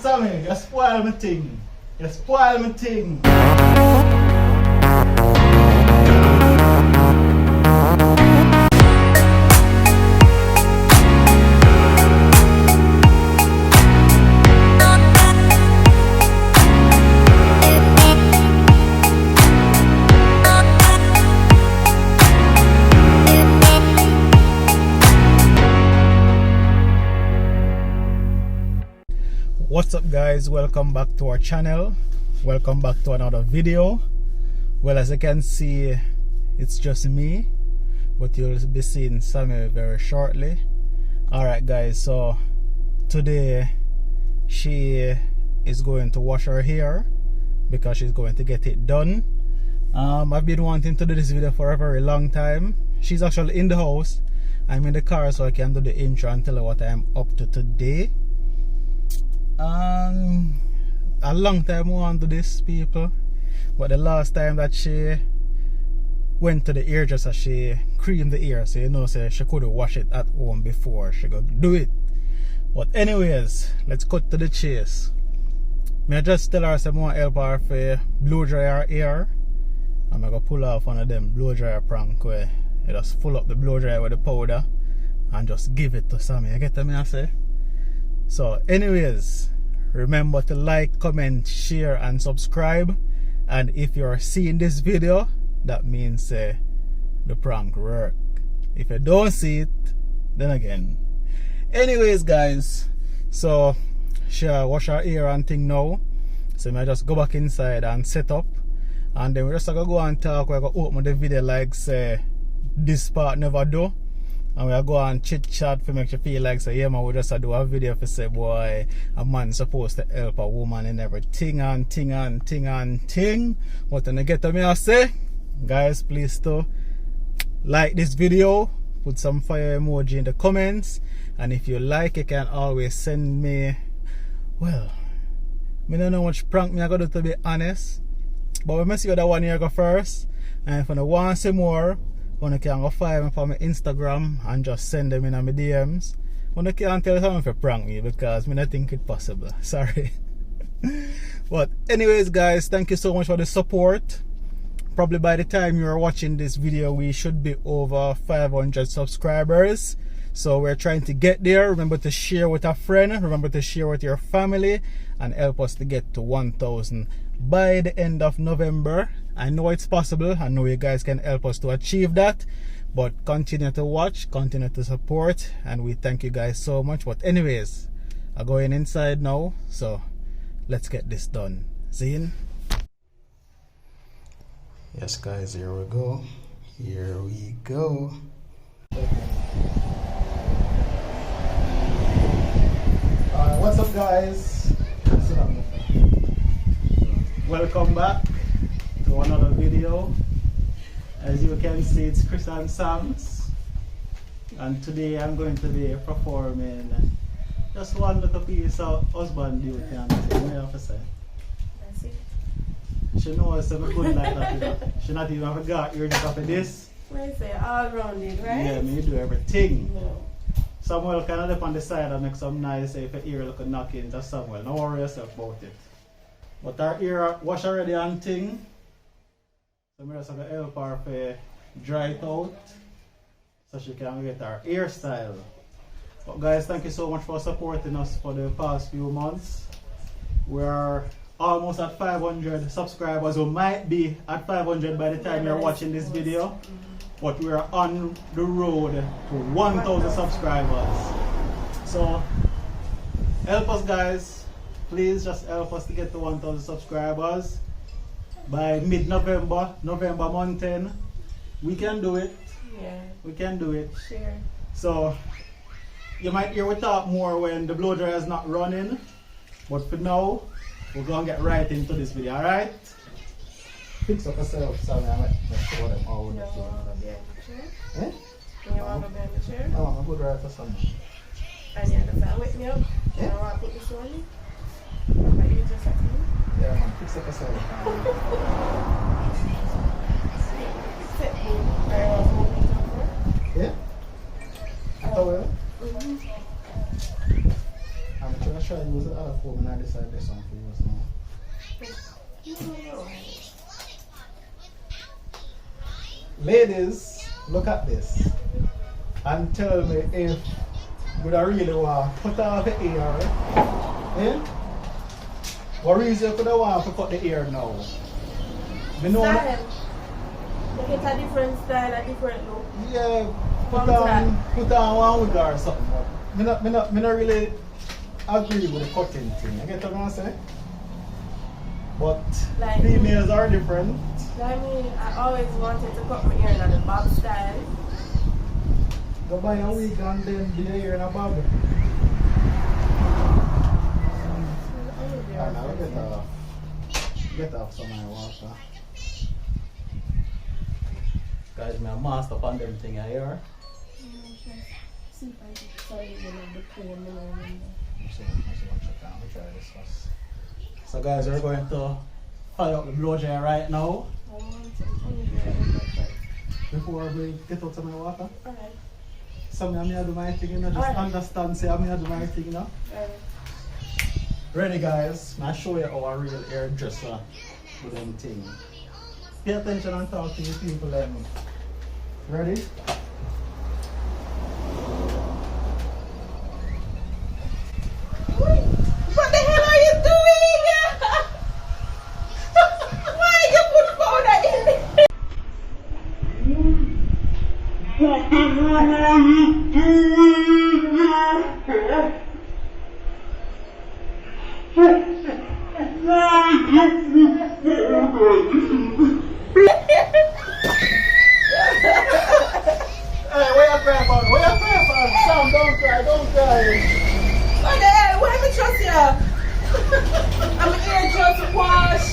Sammy, you spoil my thing. You spoil my thing. What's up guys, welcome back to our channel, welcome back to another video. Well, as you can see, it's just me, but you'll be seeing Sammy very shortly. Alright guys, so today she is going to wash her hair because she's going to get it done. I've been wanting to do this video for a very long time. She's actually in the house. I'm in the car so I can do the intro and tell her what I'm up to today. A long time I want to do this, people, but the last time that she went to the hairdresser, she creamed the hair, so you know, so she could wash it at home before she could do it. But anyways, let's cut to the chase. I just tell her some more help her for blow dry her hair. I'm gonna pull off one of them blow dryer prank where you just full up the blow dryer with the powder and just give it to Sammy. You get me I say? So anyways, remember to like, comment, share and subscribe. And if you're seeing this video, that means the prank work. If you don't see it, then again. Anyways guys, so she wash her hair and thing now. So I just go back inside and set up. And then we're just gonna go and talk. We're gonna open the video like say this part never do. And we'll go and chit chat to make you feel like say, yeah man, we just do a video for say boy, a man supposed to help a woman and everything and ting and ting and ting. But when you get to me I say, guys, please to like this video, put some fire emoji in the comments, and if you like, you can always send me, well, I don't know how much prank me I gotta do, to be honest. But we must see that one here go first. And if you want to see more, when you can go find me on my Instagram and just send them in my DMs. When you can't tell someone if you prank me because I don't think it's possible. Sorry. But anyways guys, thank you so much for the support. Probably by the time you're watching this video, we should be over 500 subscribers. So we're trying to get there. Remember to share with a friend. Remember to share with your family and help us to get to 1,000 by the end of November. I know it's possible. I know you guys can help us to achieve that. But continue to watch, continue to support, and we thank you guys so much. But anyways, I'm going inside now. So let's get this done. Zine? Yes guys, here we go. Here we go. What's up guys? Welcome back to another video. As you can see, it's ChriSamz, and today I'm going to be performing just one little piece of husband duty. That's it. She knows I'm good like that, you know. She not even forgot you're just after this. What is it? All rounded, right? Yeah, me do everything. No. Samuel can up on the side and make some nice, if your ear look knocking to Samuel. Don't worry yourself about it. But our ear wash already and thing. So I'm just going to help her to dry it out so she can get her hairstyle. But guys, thank you so much for supporting us for the past few months. We're almost at 500 subscribers. We might be at 500 by the time you're watching this video. But we're on the road to 1,000 subscribers. So help us guys. Please just help us to get to 1,000 subscribers by mid-November, November month 10. We can do it. Yeah. We can do it. Sure. So you might hear we talk more when the blow dryer is not running. But for now, we're going to get right into this video, alright? Fix up yourself, Sammy. I might show them all with You the want to be on the chair? Eh? You want to be on the chair? No, I'm good right for some. And you understand? Wake me up. You Yeah. want to put this on? But you just have to. Yeah, man. Fix up yourself. Sit me. I want to move it over. Yeah? Towel? Mm-hmm. I'm trying to use the other before when I decide this one for you now. Ladies, look at this and tell me if you really want to put off the ear. Eh? What reason you could want to cut the ear now? Me know Style. Make it a different style, a different look. yeah, put on one wig or something. But me not really agree with the cutting thing. You get what I'm saying? But Like females are different. I mean, I always wanted to cut my hair in a bob style. Go buy a wig and then do your hair in a bob. And I'll get off some of my water. Guys, me a master on them thing here. See if I can tell you the poem. Let's try this first. So guys, we're going to fire up the blow dryer right now. Before we get out of my water. Alright. So I'm going to do my thing, you know, just understand, say I'm going to do my thing, you know. Ready guys, I'll show you our real hairdresser with them thing. Pay attention and talk to the people then. Ready? What the hell are you doing? Why you put powder in there? What the hell are you doing? Hey, where you cry for? Where you cry for? Sam, don't cry, don't cry. What the hell? Why am I trust you? I'm here just to wash.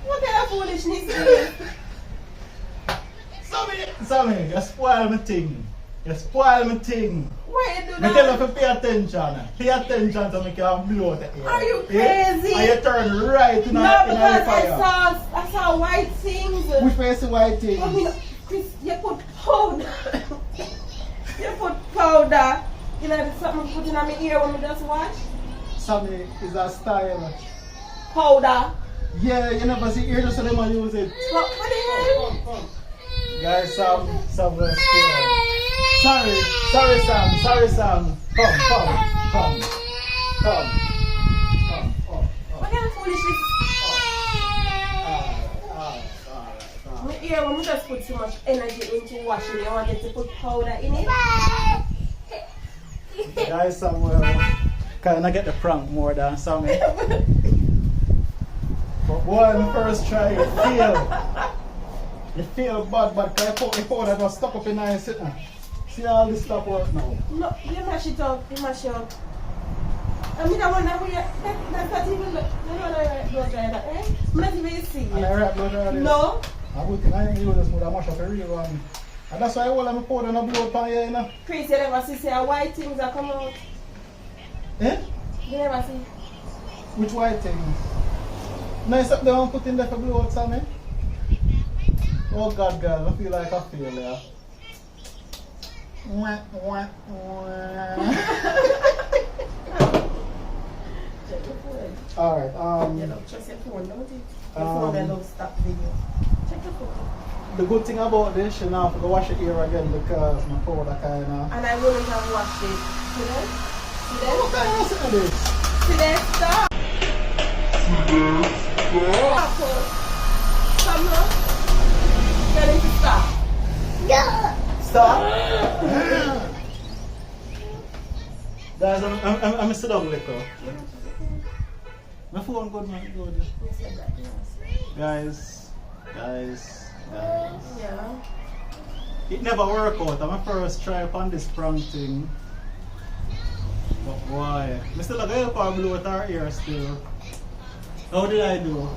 What kind of foolishness is this? Sammy, you spoil my thing. You spoil my thing. Why you do Me tell you that? to pay attention. Pay attention to make you blow the ear. Are you Yeah? crazy? And you turn right in No, the because fire. I saw white things. Which way is the white thing? I mean, Chris, you put powder. You put powder. You know, something put in my ear when we just wash. Sammy is a style. Powder. Yeah, you never see ear just so them use it. What the hell? Guys, Sam was scared. Sorry, Sam. Come. What kind of foolishness? My ear, when we just put so much energy into washing, you wanted to put powder in it? Guys, Sam will kind of get the prank more than Sammy. But one first try, you feel bad, but I put the powder just stuck up in there and sit there. See all this stuff work now. No, you mash it up, I mean, I wonder who that's not even, you know, that, eh? I'm not even see And I it. wrap blood around this. No. I ain't use this, but I mash up a real one. And that's why I hold my powder and I blow up on here, you know. Chris, you never see say white things that come out? Eh? You never see? Which white things? Nice up there and put in there for blow out, Sammy. Oh God, girl, I feel like I feel there. Alright, You don't trust your phone, don't you? Your phone that don't stop video. Check your phone. the good thing about this, you know, I have to go wash it here again because my powder kind of... And I wouldn't have washed it. See that? See What that? kind of thing is this? See that? Stop! Stop! Come on. Tell him to stop. Stop! Guys, I'm sit down little. My phone good, man, good. You said that, yes. Guys. Yeah. It never worked out. I'm first try upon this prank thing. But why? I still have to help her blow out her ear still. How did I do?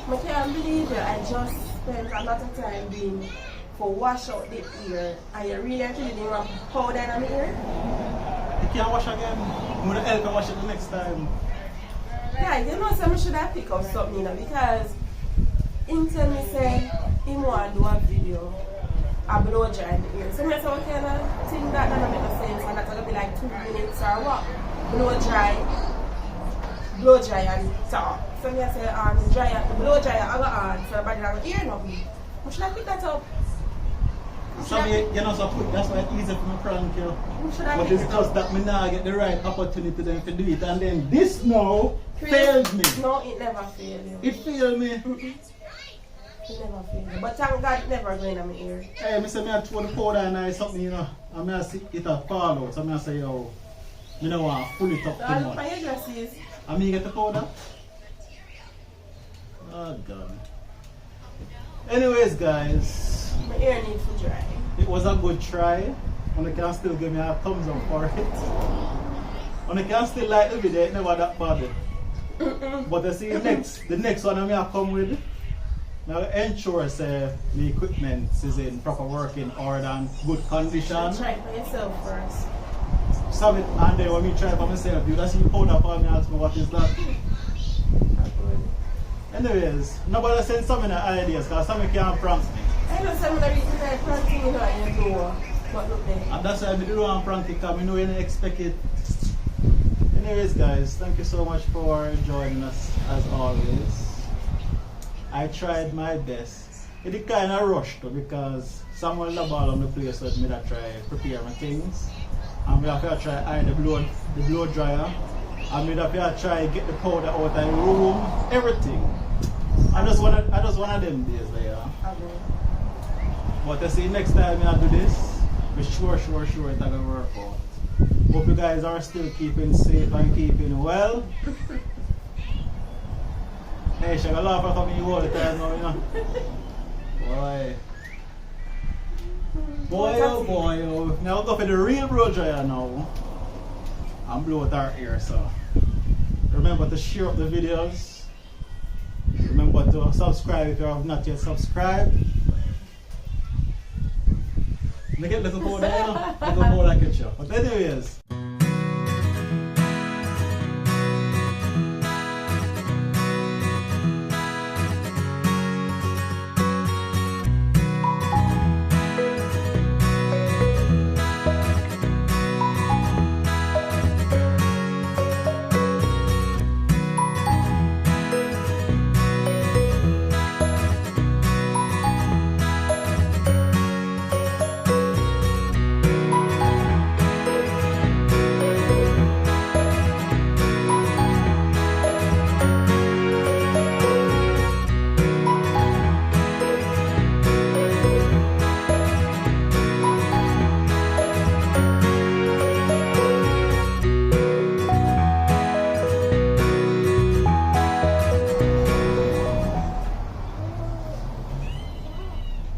I can't believe it. I just spent a lot of time being for wash out the ear. And you really actually didn't want powder in my ear? You can't wash again. I'm going to help her wash it the next time. Guys, you know something should have picked up something, you know, because him tell me say him want to do a video I blow dry in the ear. So I say, what kind of thing that doesn't make no sense, and that's going to be like 2 minutes or what? Blow dry and talk. So I say, blow dry, I go on, so everybody don't hear nothing. How should I pick that up? So you know, so put, that's why it's easy for me prank you. Should I But pick it's it just up? that me now get the right opportunity then to do it, and then this now failed me. No, it never failed you. It failed me. It never failed you. But thank God it never going in my ear. Hey, me say me I throw the powder and I something, you know, and me I see it a fall out, so me I say, yo, me don't want to pull it up So too I look much. for your dresses. And me get the powder? Oh God. Anyways guys, My ear needs to dry. it was a good try. And you can still give me a thumbs up for it. And you can still like the video, it never that bad. But you see the next one I come with, now ensure say the equipment is in proper working order and good condition. Try it for yourself first. So and then when we try for myself, you just see powder for me, ask me what is that. Anyways, nobody send so many ideas because some can't prank me. I know some of the reasons I prank you know in your door. But look there. And that's why I do want prank it because I know you didn't expect it. Anyways guys, thank you so much for joining us as always. I tried my best. It kind of rushed though because someone love all on the place with me that try prepare my things. And we have to try iron the blow dryer. And we have to try get the powder out of the room, everything. I just one of them days there. But I see next time I do this, be sure it's gonna work out. Hope you guys are still keeping safe and keeping well. Hey, she gonna laugh at me all the time now, you know. Boy oh. Now go for the real blow dryer now. And blow out our ear, so. Remember to share up the videos. Remember to subscribe if you have not yet subscribed. Make it little more there, you know? Little more like a show. But anyways.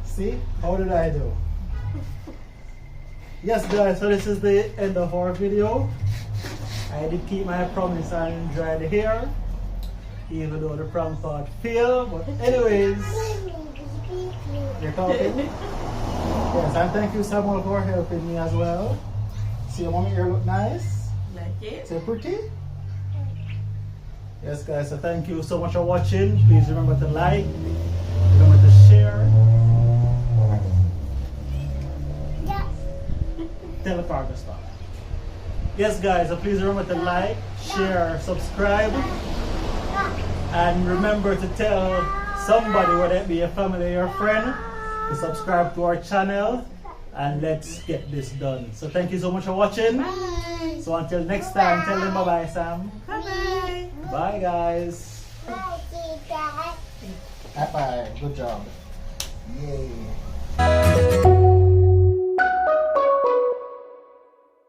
See? How did I do? Yes guys, so this is the end of our video. I did keep my promise and dry the hair, even though the prank part failed. But anyways, you're talking? Yes, and thank you Samuel for helping me as well. See your mommy hair look nice? Like it? So pretty? Yes guys, so thank you so much for watching. Please remember to like, remember to share. Tell the partner stop. Yes guys, so please remember to like, share, subscribe, and remember to tell somebody, whether it be your family or your friend, to subscribe to our channel, and let's get this done. So thank you so much for watching. Bye. So until next time, tell them bye bye Sam. Bye. Bye guys. Bye, Dad. Bye bye. Good job. Yay.